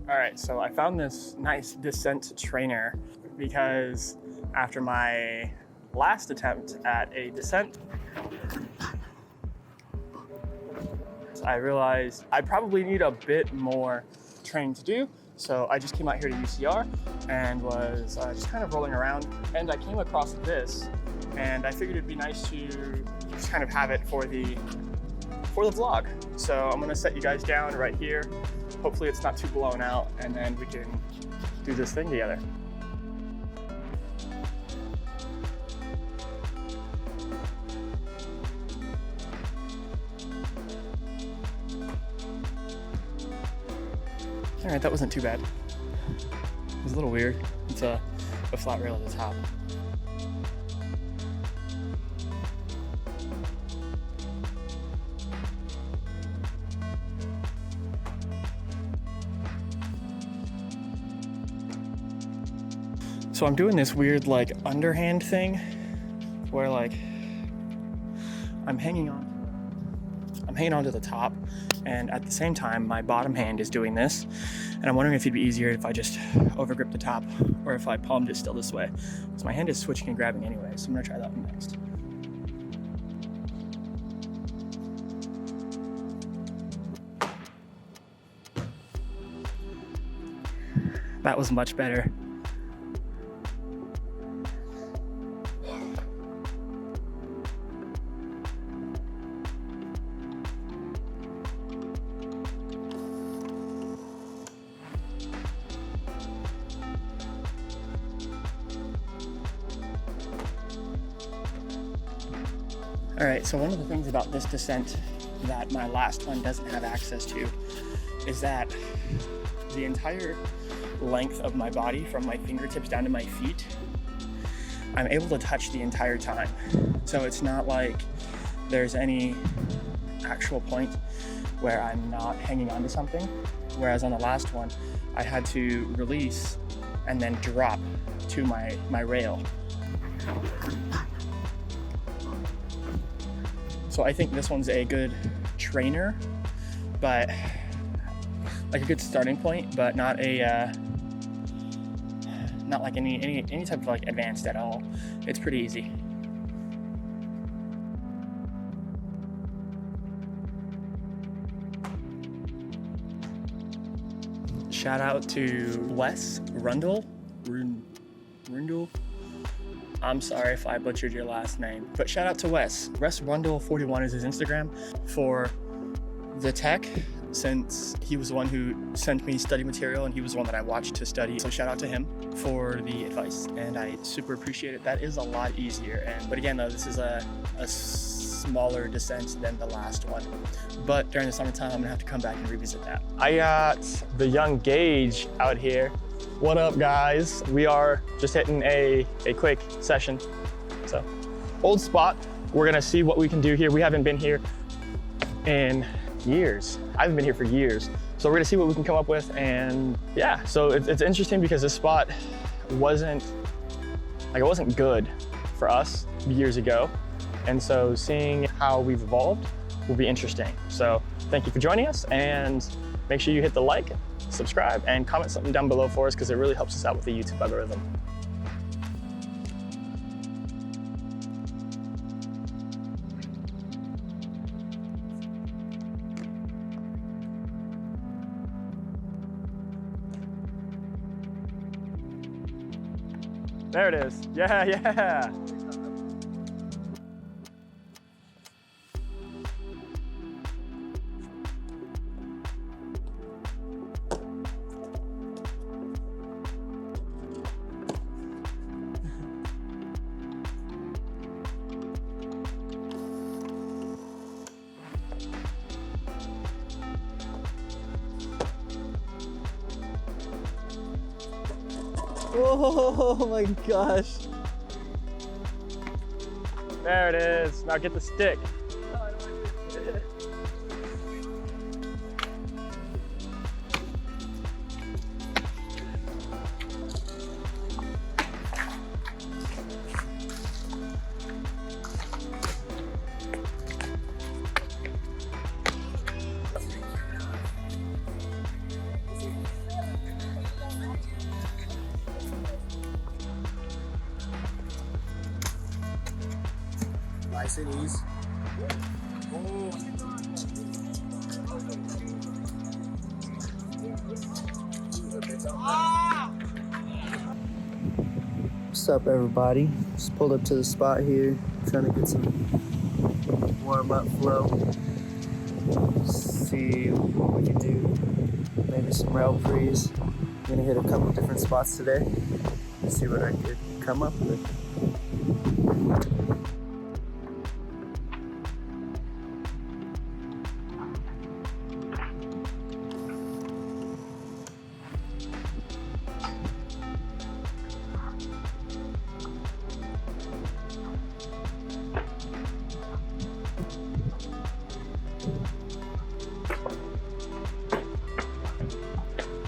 All right, so I found this nice descent trainer because after my last attempt at a descent, I realized I probably need a bit more training to do. So I just came out here to UCR and was just kind of rolling around, and I came across this, and I figured it'd be nice to just kind of have it for the vlog. So I'm gonna set you guys down right here. Hopefully it's not too blown out, and then we can do this thing together. All right, that wasn't too bad. It was a little weird. It's a flat rail at the top. So I'm doing this weird like underhand thing where like I'm hanging on to the top, and at the same time my bottom hand is doing this, and I'm wondering if it'd be easier if I just overgrip the top or if I palmed it still this way, because my hand is switching and grabbing anyway. So I'm gonna try that one next. That was much better. All right, so one of the things about this descent that my last one doesn't have access to is that the entire length of my body, from my fingertips down to my feet, I'm able to touch the entire time. So it's not like there's any actual point where I'm not hanging onto something. Whereas on the last one, I had to release and then drop to my rail. So I think this one's a good trainer, but like a good starting point, but not like any type of like advanced at all. It's pretty easy. Shout out to Wes Rundle. I'm sorry if I butchered your last name, but shout out to Wes. Wes Rundle 41 is his Instagram for the tech, since he was the one who sent me study material and he was the one that I watched to study. So shout out to him for the advice, and I super appreciate it. That is a lot easier. But again though, this is a smaller descent than the last one. But during the summertime, I'm gonna have to come back and revisit that. I got the young Gage out here. What up, guys? We are just hitting a quick session. So, old spot. We're gonna see what we can do here. We haven't been here in years. I haven't been here for years. So we're gonna see what we can come up with, and yeah. So it's interesting because this spot wasn't good for us years ago. And so seeing how we've evolved will be interesting. So thank you for joining us, and make sure you hit the like, subscribe, and comment something down below for us, because it really helps us out with the YouTube algorithm. There it is. Yeah. Oh my gosh. There it is. Now get the stick. Nice and easy. What's up, everybody? Just pulled up to the spot here, trying to get some warm-up flow. See what we can do. Maybe some rail frees. I'm gonna hit a couple different spots today. See what I could come up with.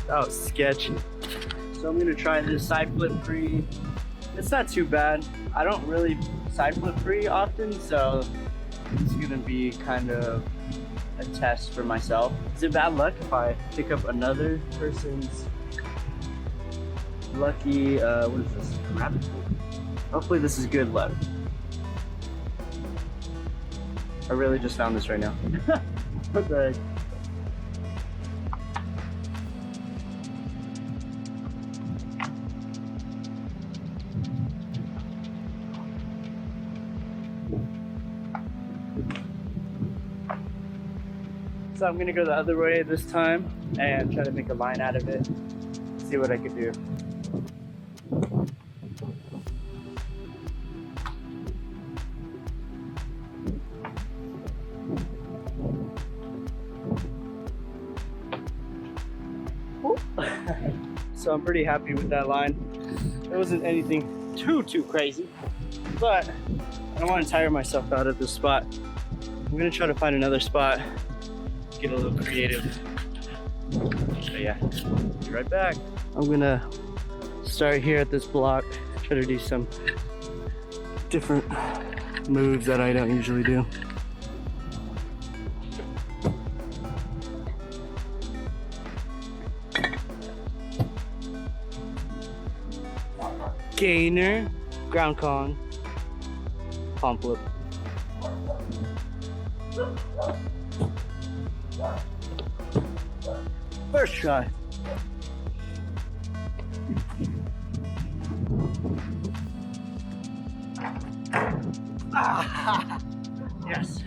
That was sketchy. So I'm gonna try this side flip free. It's not too bad. I don't really side flip free often, so it's gonna be kind of a test for myself. Is it bad luck if I pick up another person's lucky, what is this? Rabbit food. Hopefully this is good luck. I really just found this right now. What the heck? So I'm gonna go the other way this time and try to make a line out of it. See what I could do. So I'm pretty happy with that line. It wasn't anything too crazy, but I don't want to tire myself out at this spot. I'm gonna try to find another spot, get a little creative. So yeah, be right back. I'm gonna start here at this block, try to do some different moves that I don't usually do. Gainer, ground con, palm flip. First try. Ah, yes.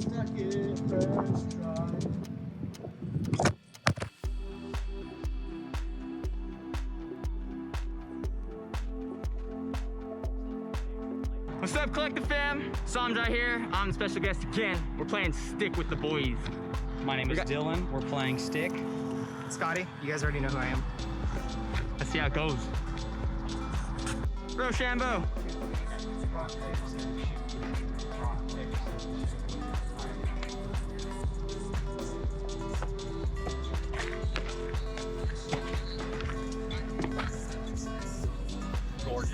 Stuck it first try. What's up, Collective Fam? Sam's right here. I'm the special guest again. We're playing Stick with the boys. My name is Dylan. We're playing Stick. Scotty, you guys already know who I am. Let's see how it goes. Rochambeau. Gorgeous.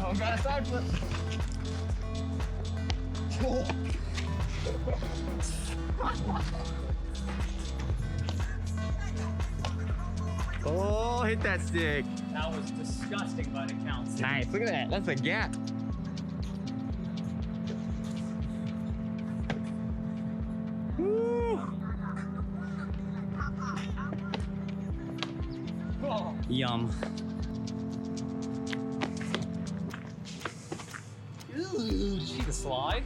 Oh, got a side flip. Oh, hit that stick. That was disgusting, but it counts. Nice, look at that. That's a gap. Woo. Yum. Ooh, did you see the slide?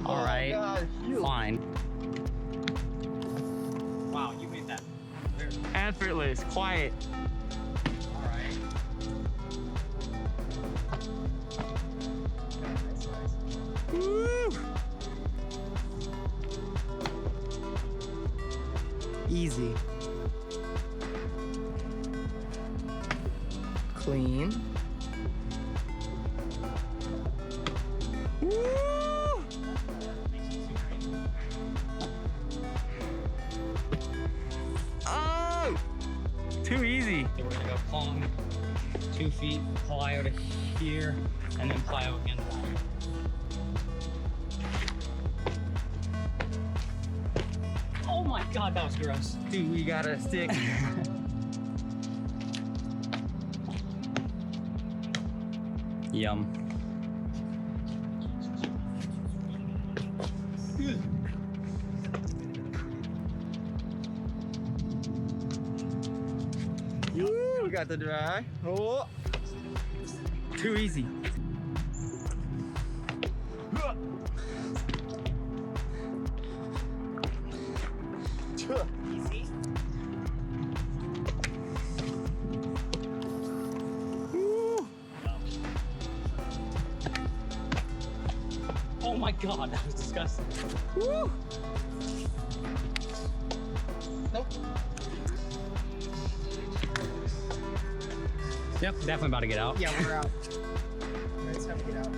All right, fine. Wow, you made that very Effortless, quiet. all right. Woo. Easy. Clean. too easy. So we're gonna go Pong, 2 feet, plyo to here, and then plyo again down. Oh my God, that was gross. Dude, we got a stick. Yum. Woo, we got the dry. Oh. Too easy. Easy. Oh my God, that was disgusting. Woo. Nope. Yep, definitely about to get out. Yeah, we're out. It's time to get out.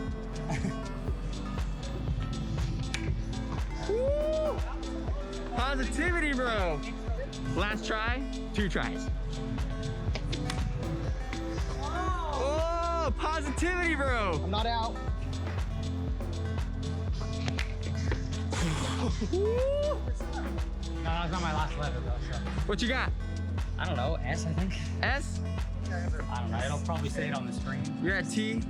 Woo. Positivity, bro. Last try, 2 tries. Oh, positivity, bro. I'm not out. Woo. No, that's not my last letter though. So. What you got? I don't know, S I think. S? I don't know, it'll probably say it on the screen. You're at T?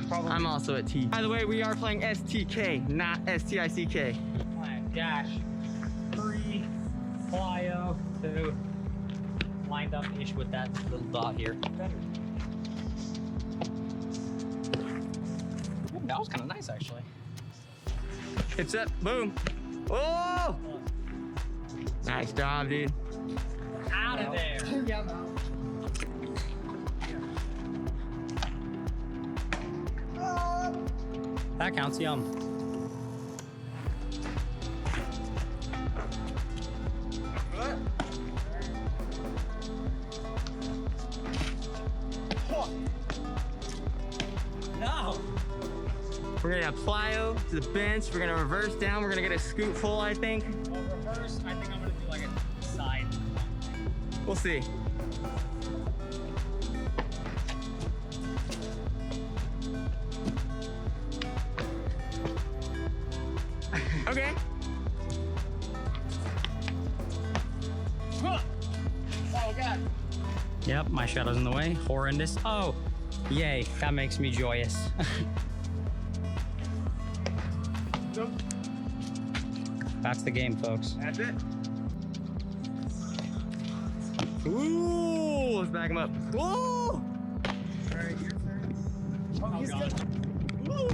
Probably. I'm also at T. By the way, we are playing STK, not STICK. Dash, 3, plyo, 2, lined up-ish with that little dot here. That was kind of nice actually. Hips up, boom. Oh! Nice job, dude. Out of there. Yeah, I'm out. That counts, yum. No. We're gonna plyo to the bench. We're gonna reverse down. We're gonna get a scoop full, I think. Well, reverse, I think I'm gonna do like a side. We'll see. Okay. Oh, God. Yep, my shadow's in the way. Horrendous. Oh, yay. That makes me joyous. Nope. That's the game, folks. That's it. Ooh, let's back him up. Ooh! All right, your turn. Oh, he's God. good. Woo.